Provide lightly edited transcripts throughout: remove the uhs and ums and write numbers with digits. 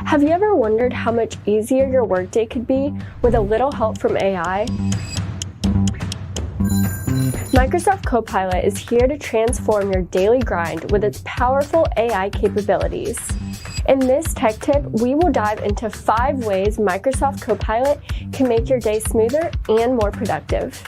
Have you ever wondered how much easier your workday could be with a little help from AI? Microsoft Copilot is here to transform your daily grind with its powerful AI capabilities. In this tech tip, we will dive into 5 ways Microsoft Copilot can make your day smoother and more productive.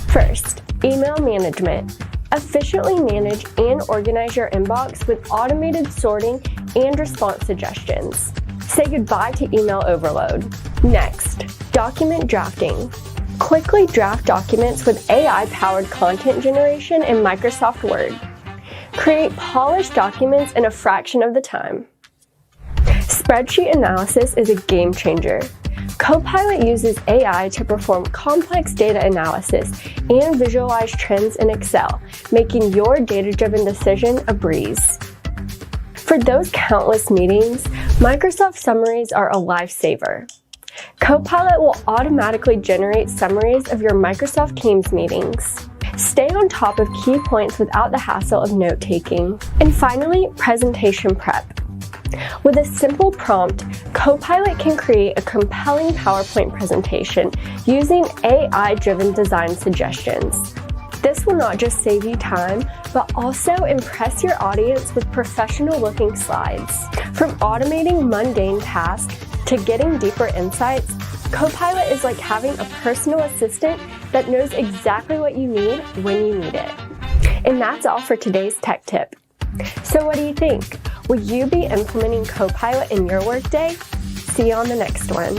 First, email management. Efficiently manage and organize your inbox with automated sorting and response suggestions. Say goodbye to email overload. Next, document drafting. Quickly draft documents with AI-powered content generation in Microsoft Word. Create polished documents in a fraction of the time. Spreadsheet analysis is a game changer. Copilot uses AI to perform complex data analysis and visualize trends in Excel, making your data-driven decision a breeze. For those countless meetings, Microsoft summaries are a lifesaver. Copilot will automatically generate summaries of your Microsoft Teams meetings. Stay on top of key points without the hassle of note-taking. And finally, presentation prep. With a simple prompt, Copilot can create a compelling PowerPoint presentation using AI-driven design suggestions. This will not just save you time, but also impress your audience with professional-looking slides. From automating mundane tasks to getting deeper insights, Copilot is like having a personal assistant that knows exactly what you need when you need it. And that's all for today's tech tip. So what do you think? Will you be implementing Copilot in your workday? See you on the next one.